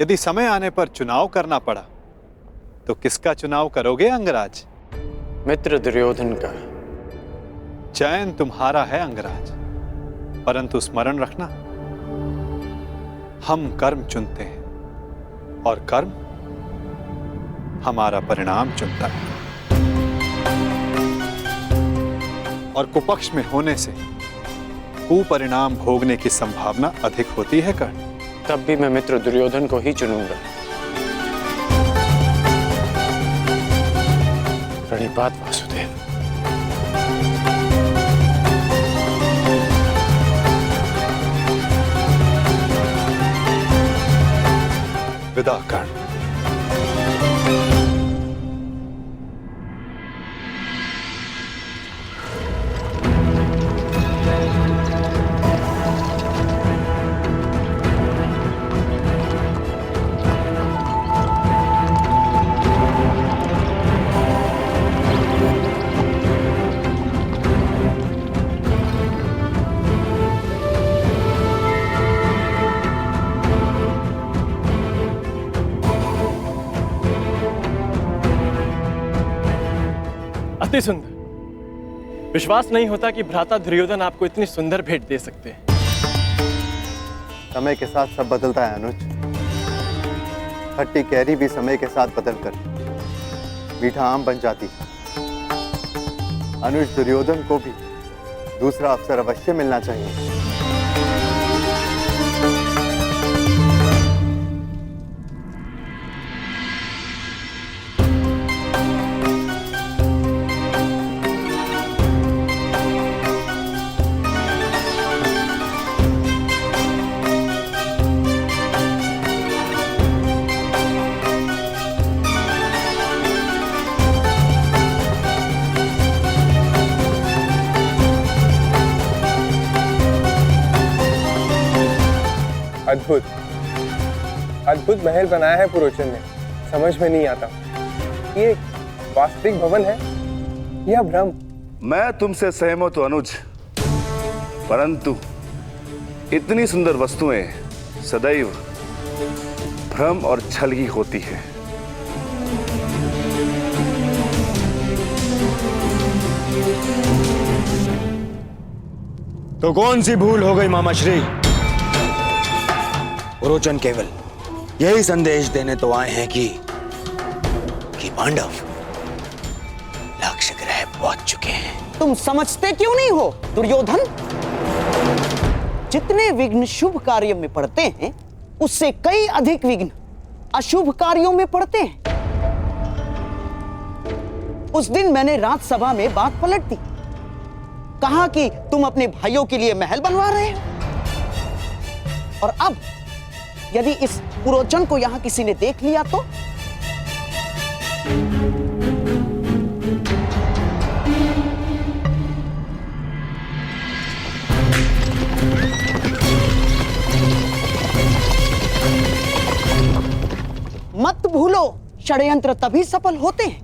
यदि समय आने पर चुनाव करना पड़ा तो किसका चुनाव करोगे अंगराज? मित्र दुर्योधन का। चयन तुम्हारा है अंगराज, परंतु स्मरण रखना, हम कर्म चुनते हैं और कर्म हमारा परिणाम चुनता है। और कुपक्ष में होने से कुपरिणाम भोगने की संभावना अधिक होती है कर्ण। तब भी मैं मित्र दुर्योधन को ही चुनूंगा। प्रणिपात वासुदेव। विदा कर्ण। अति सुंदर। विश्वास नहीं होता कि भ्राता दुर्योधन आपको इतनी सुंदर भेंट दे सकते हैं। समय के साथ सब बदलता है अनुज। खट्टी कैरी भी समय के साथ बदलकर मीठा आम बन जाती है। अनुज, दुर्योधन को भी दूसरा अवसर अवश्य मिलना चाहिए। अद्भुत अद्भुत महल बनाया है पुरोचन ने। समझ में नहीं आता, ये वास्तविक भवन है या भ्रम? मैं तुमसे सहमत हूं अनुज, परंतु इतनी सुंदर वस्तुएं सदैव भ्रम और छल ही होती है। तो कौन सी भूल हो गई मामाश्री? पुरोचन केवल यही संदेश देने तो आए हैं कि पांडव लक्ष्य ग्रह पहुंच चुके हैं। तुम समझते क्यों नहीं हो दुर्योधन? जितने विघ्न शुभ कार्य में पड़ते हैं, उससे कई अधिक विघ्न अशुभ कार्यों में पड़ते हैं। उस दिन मैंने राजसभा में बात पलट दी। कहा कि तुम अपने भाइयों के लिए महल बनवा रहे हो, और अब यदि इस पुरोचन को यहां किसी ने देख लिया तो? मत भूलो, षड्यंत्र तभी सफल होते हैं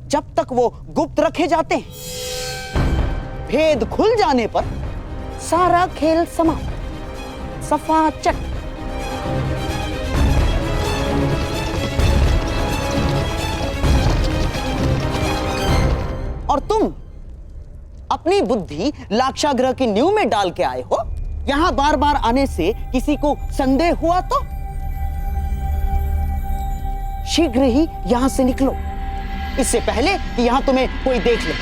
जब तक वो गुप्त रखे जाते हैं। भेद खुल जाने पर सारा खेल समाप्त, सफा चट। और तुम अपनी बुद्धि लाक्षागृह की नींव में डाल के आए हो। यहां बार बार आने से किसी को संदेह हुआ तो शीघ्र ही यहां से निकलो, इससे पहले कि यहां तुम्हें कोई देख ले।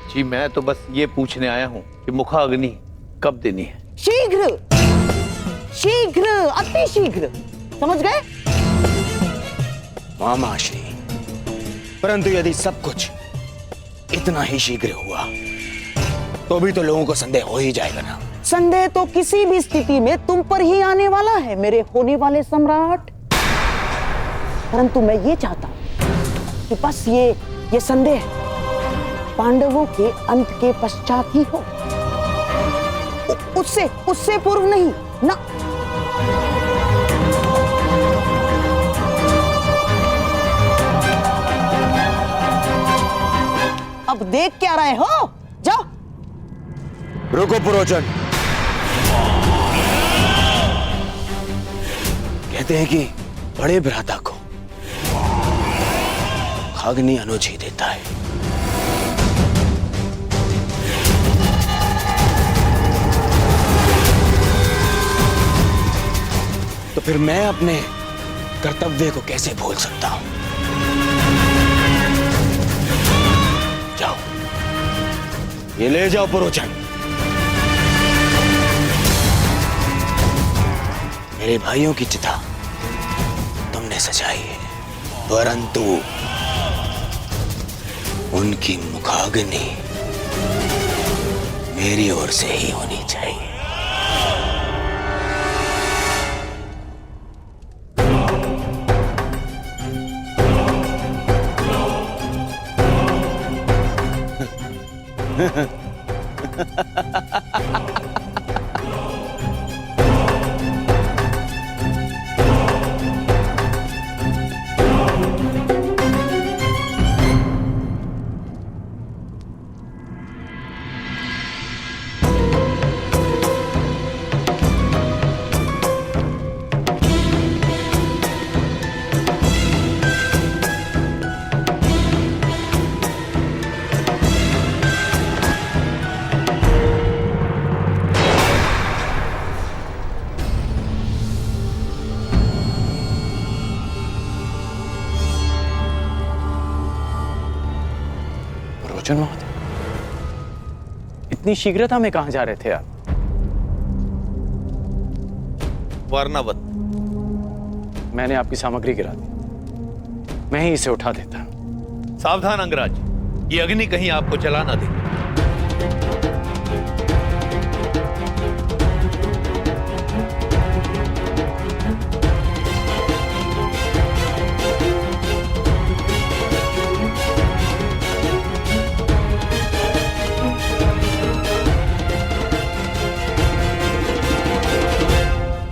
जी मैं तो बस ये पूछने आया हूं कि मुखाग्नि कब देनी है? शीघ्र, शीघ्र, अति शीघ्र। समझ गए? मामाश्री, परंतु यदि सब कुछ इतना ही शीघ्र हुआ तो भी तो लोगों को संदेह हो ही जाएगा ना। संदेह तो किसी भी स्थिति में तुम पर ही आने वाला है मेरे होने वाले सम्राट। परंतु मैं ये चाहता हूं कि बस ये संदेह पांडवों के अंत के पश्चात ही हो, उससे पूर्व नहीं ना। देख क्या रहे हो? जाओ। रुको पुरोचन। कहते हैं कि बड़े भ्राता को अग्नि अनुज ही देता है। तो फिर मैं अपने कर्तव्य को कैसे भूल सकता हूं? जाओ, ये ले जाओ पुरोचन। मेरे भाइयों की चिता तुमने सजाई है, परंतु उनकी मुखाग्नि मेरी ओर से ही होनी चाहिए। पुरोचन महोदय, इतनी शीघ्रता में कहां जा रहे थे आप? वर्णावत, मैंने आपकी सामग्री गिरा दी, मैं ही इसे उठा देता। सावधान अंगराज, ये अग्नि कहीं आपको जला ना दे।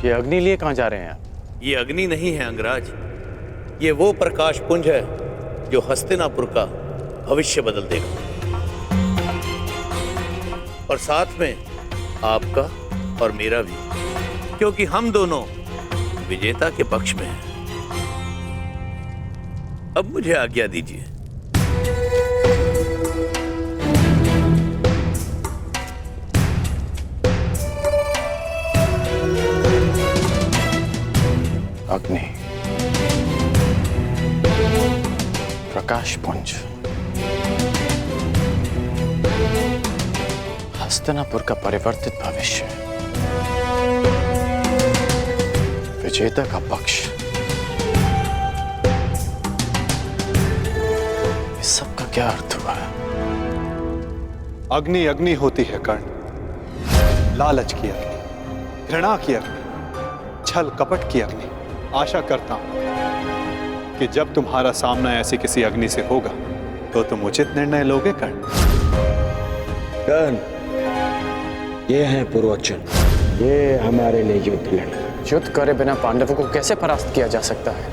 ये अग्नि लिए कहां जा रहे हैं आप? ये अग्नि नहीं है अंगराज, ये वो प्रकाश पुंज है जो हस्तिनापुर का भविष्य बदल देगा, और साथ में आपका और मेरा भी, क्योंकि हम दोनों विजेता के पक्ष में हैं। अब मुझे आज्ञा दीजिए। अग्नि, प्रकाश पुंज, हस्तिनापुर का परिवर्तित भविष्य, विजेता का पक्ष, इस सब का क्या अर्थ हुआ? अग्नि अग्नि होती है कर्ण, लालच की अग्नि, घृणा की अग्नि, छल कपट की अग्नि। आशा करता हूं कि जब तुम्हारा सामना ऐसी किसी अग्नि से होगा तो तुम उचित निर्णय लोगे कर्ण। कर्ण, ये हैं पुरोचन, ये हमारे लिए युद्ध लड़े। युद्ध करे बिना पांडवों को कैसे परास्त किया जा सकता है?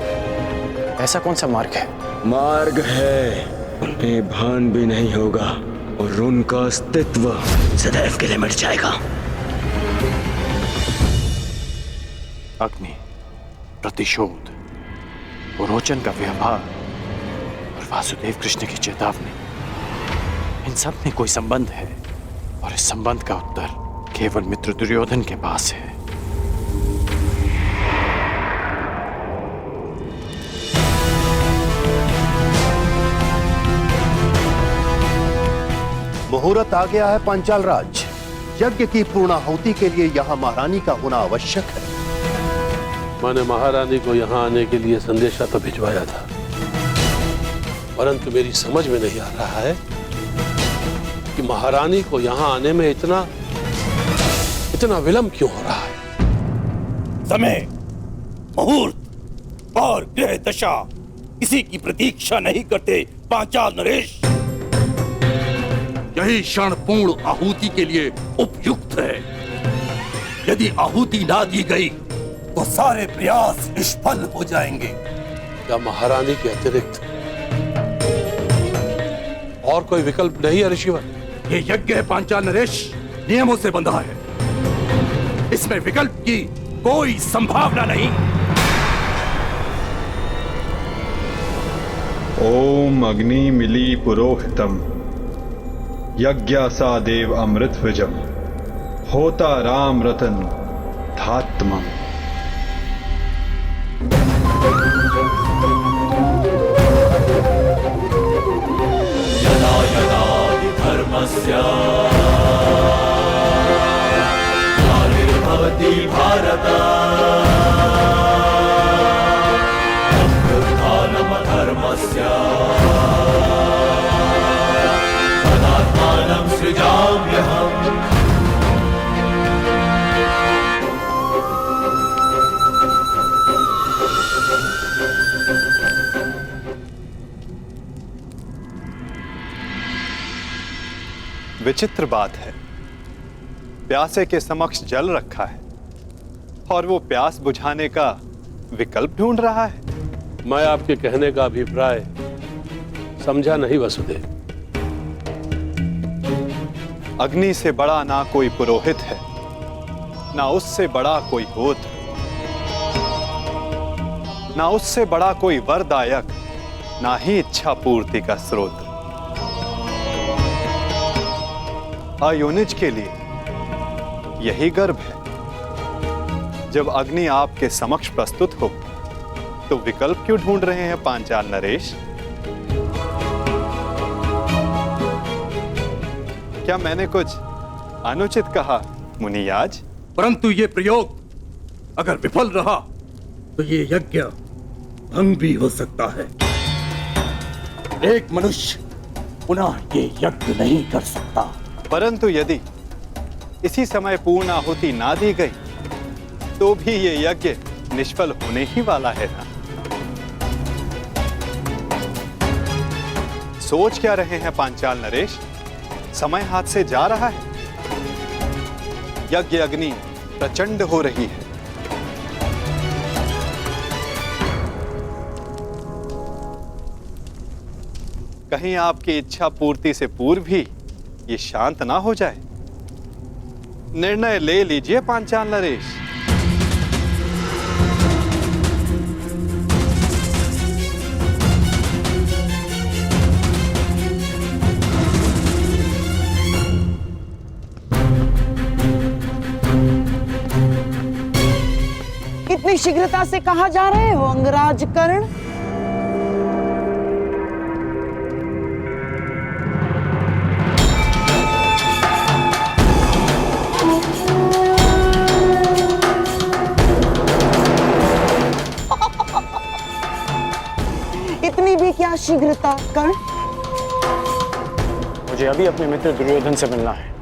ऐसा कौन सा मार्ग है? मार्ग है, उन्हें भान भी नहीं होगा और उनका अस्तित्व सदैव के लिए मिट जाएगा। अग्नि, प्रतिशोध, पुरोचन का व्यवहार और वासुदेव कृष्ण की चेतावनी, इन सब में कोई संबंध है, और इस संबंध का उत्तर केवल मित्र दुर्योधन के पास है। मुहूर्त आ गया है पांचाल राज। यज्ञ की पूर्णाहुति के लिए यहाँ महारानी का होना आवश्यक है। मैंने महारानी को यहाँ आने के लिए संदेशा तो भिजवाया था, परंतु मेरी समझ में नहीं आ रहा है कि महारानी को यहाँ आने में इतना विलंब क्यों हो रहा है। समय, मुहूर्त और ग्रह दशा किसी की प्रतीक्षा नहीं करते पांचाल नरेश। यही क्षण पूर्ण आहुति के लिए उपयुक्त है। यदि आहुति ना दी गई तो सारे प्रयास निष्फल हो जाएंगे। क्या महारानी के अतिरिक्त और कोई विकल्प नहीं है ऋषिवर? ये यज्ञ है पांचाल नरेश, नियमों से बंधा है। इसमें विकल्प की कोई संभावना नहीं। ओम अग्नि मिली पुरोहितम यज्ञासा देव अमृत विजम होता राम रतन धात्मम। यदा यदा हि धर्मस्य ग्लानिर्भवति भारत अभ्युत्थानमधर्मस्य तदात्मानं सृजाम्यहम्। विचित्र बात है, प्यासे के समक्ष जल रखा है और वो प्यास बुझाने का विकल्प ढूंढ रहा है। मैं आपके कहने का अभिप्राय समझा नहीं वसुदेव। अग्नि से बड़ा ना कोई पुरोहित है, ना उससे बड़ा कोई गोत्र, ना उससे बड़ा कोई वरदायक, ना ही इच्छा पूर्ति का स्रोत। अयोनिज के लिए यही गर्व है। जब अग्नि आपके समक्ष प्रस्तुत हो तो विकल्प क्यों ढूंढ रहे हैं पांचाल नरेश? क्या मैंने कुछ अनुचित कहा मुनियाज? परंतु ये प्रयोग अगर विफल रहा तो ये यज्ञ भंग भी हो सकता है। एक मनुष्य पुनः ये यज्ञ नहीं कर सकता। परंतु यदि इसी समय पूर्ण आहुति ना दी गई तो भी ये यज्ञ निष्फल होने ही वाला है ना। सोच क्या रहे हैं पांचाल नरेश? समय हाथ से जा रहा है। यज्ञ अग्नि प्रचंड हो रही है। कहीं आपकी इच्छा पूर्ति से पूर्व ही ये शांत ना हो जाए। निर्णय ले लीजिए पांचाल नरेश। इतनी शीघ्रता से कहाँ जा रहे हो अंगराज कर्ण? इतनी भी क्या शीघ्रता कर्ण? मुझे अभी अपने मित्र दुर्योधन से मिलना है।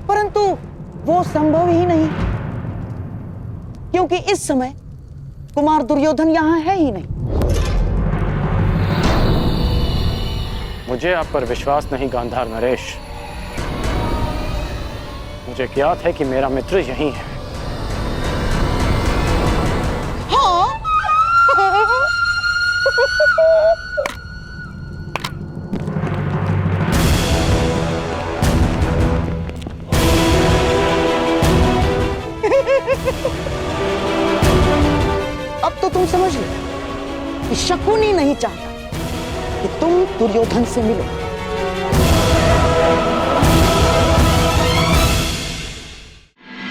परंतु वो संभव ही नहीं, क्योंकि इस समय कुमार दुर्योधन यहाँ है ही नहीं। मुझे आप पर विश्वास नहीं गांधार नरेश। मुझे ज्ञात है कि मेरा मित्र यहीं है। हाँ? अब तो तुम समझ लो कि शकुनी नहीं चाहता कि तुम दुर्योधन से मिलो।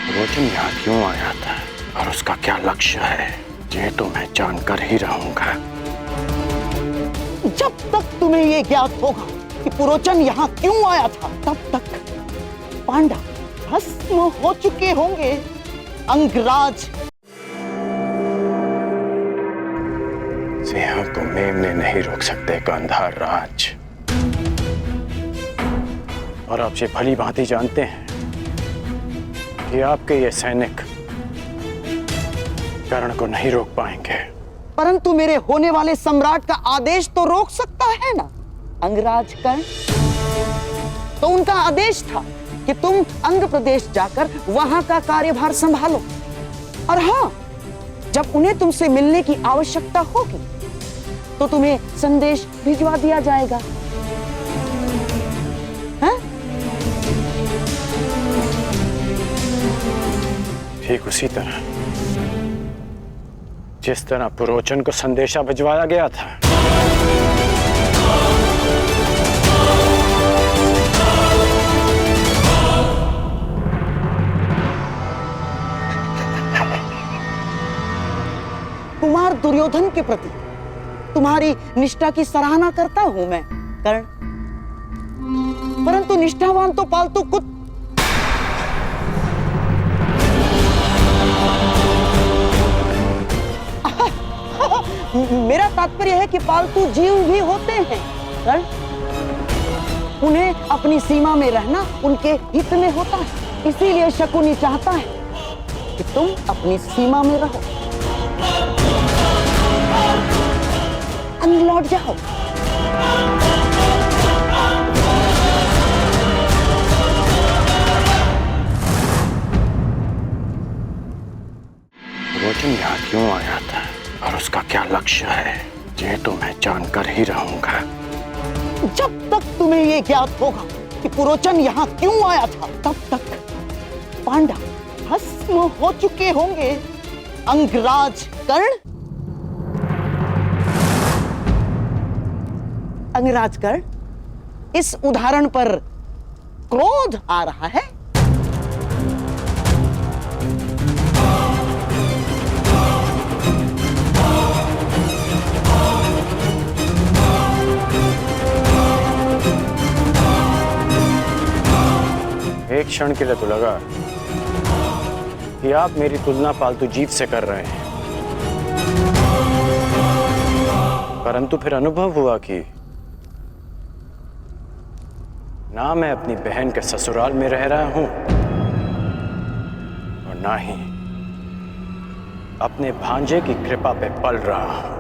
रोचन यहाँ क्यों आया था और उसका क्या लक्ष्य है, ये तो मैं जानकर ही रहूंगा। जब तक तुम्हें ये ज्ञात होगा कि पुरोचन यहाँ क्यों आया था, तब तक पांडव भस्म हो चुके होंगे अंगराज। सिंह को मेमने नहीं रोक सकते गांधार राज। और आप ये भली भांति जानते हैं कि आपके ये सैनिक कर्ण को नहीं रोक पाएंगे। परंतु मेरे होने वाले सम्राट का आदेश तो रोक सकता है ना अंगराज कर्ण। तो उनका आदेश था कि तुम अंग प्रदेश जाकर वहां का कार्यभार संभालो, और हाँ, जब उन्हें तुमसे मिलने की आवश्यकता होगी तो तुम्हें संदेश भिजवा दिया जाएगा। ठीक उसी तरह जिस तरह पुरोचन को संदेशा भिजवाया गया था। कुमार दुर्योधन के प्रति तुम्हारी निष्ठा की सराहना करता हूं मैं कर्ण, परंतु निष्ठावान तो पालतू मेरा तात्पर्य है कि पालतू जीव भी होते हैं कर्ण, उन्हें अपनी सीमा में रहना उनके हित में होता है। इसीलिए शकुनी चाहता है कि तुम अपनी सीमा में रहो, लौट जाओ। पुरोचन यहाँ क्यों आया था और उसका क्या लक्ष्य है, ये तो मैं जानकर ही रहूंगा। जब तक तुम्हें ये ज्ञात होगा कि पुरोचन यहाँ क्यों आया था, तब तक पांडव भस्म हो चुके होंगे। अंगराज कर्ण, अंगराज कर्ण, इस उदाहरण पर क्रोध आ रहा है। एक क्षण के लिए तो लगा कि आप मेरी तुलना पालतू जीव से कर रहे हैं, परंतु फिर अनुभव हुआ कि ना मैं अपनी बहन के ससुराल में रह रहा हूं और ना ही अपने भांजे की कृपा पे पल रहा हूं।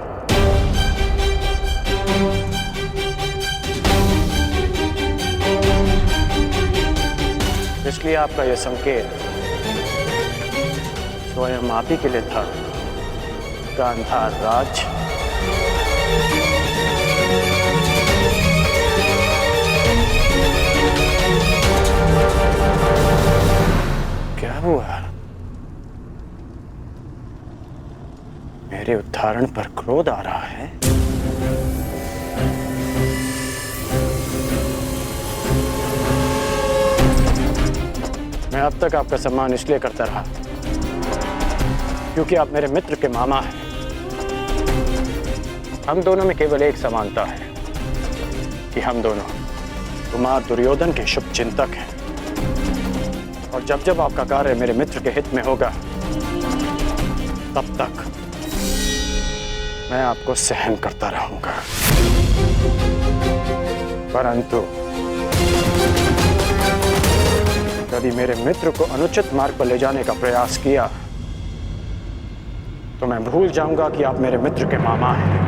इसलिए आपका यह संकेत स्वयं आप ही के लिए था, गांधार राज। क्या हुआ? मेरे उदाहरण पर क्रोध आ रहा है? मैं अब तक आपका सम्मान इसलिए करता रहा क्योंकि आप मेरे मित्र के मामा हैं। हम दोनों में केवल एक समानता है कि हम दोनों कुमार दुर्योधन के शुभ चिंतक हैं, और जब जब आपका कार्य मेरे मित्र के हित में होगा, तब तक मैं आपको सहन करता रहूंगा। परंतु यदि मेरे मित्र को अनुचित मार्ग पर ले जाने का प्रयास किया, तो मैं भूल जाऊंगा कि आप मेरे मित्र के मामा हैं।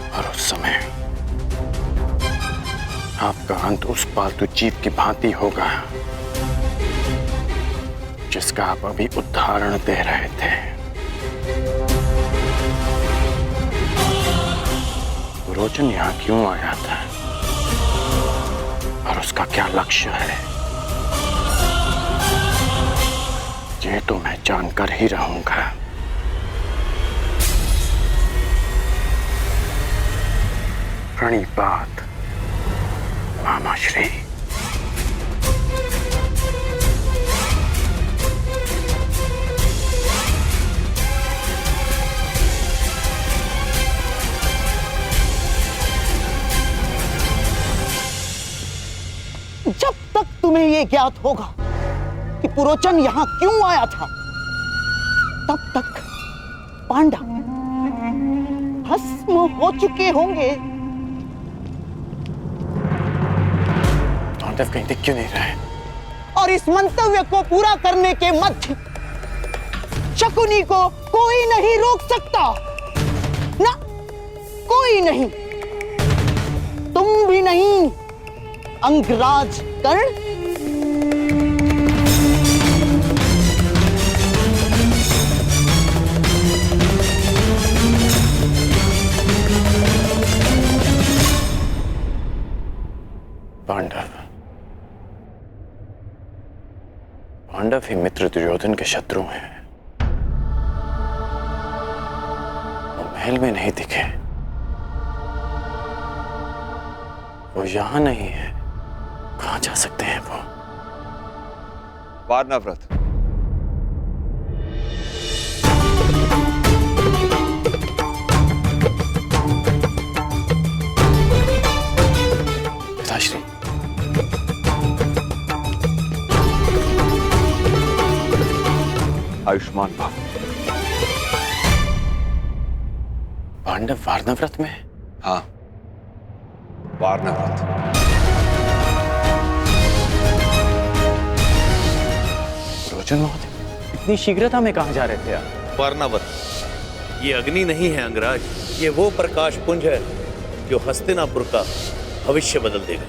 और उस समय आपका अंत उस पालतू जीव की भांति होगा जिसका आप अभी उदाहरण दे रहे थे। पुरोचन यहाँ क्यों आया था और उसका क्या लक्ष्य है, ये तो मैं जानकर ही रहूंगा। प्रणिपात मामाश्री। जब तक तुम्हें यह ज्ञात होगा कि पुरोचन यहां क्यों आया था, तब तक पांडव भस्म हो चुके होंगे। पांडव कहीं दिख क्यों नहीं रहे? और इस मंतव्य को पूरा करने के मध्य शकुनी को कोई नहीं रोक सकता, ना कोई नहीं, तुम भी नहीं अंगराज कर्ण। पांडव ही मित्र दुर्योधन के शत्रु हैं। वो महल में नहीं दिखे, वो यहां नहीं है, कहां जा सकते हैं वो? वारनाव्रत। पिताश्री, आयुष्मान भव। पांडव वारनाव्रत में? हाँ, वारनाव्रत। रोचन महोदय, इतनी शीघ्रता में कहां जा रहे थे आप? वारनावत, ये अग्नि नहीं है अंगराज, ये वो प्रकाश पुंज है जो हस्तिनापुर का भविष्य बदल देगा।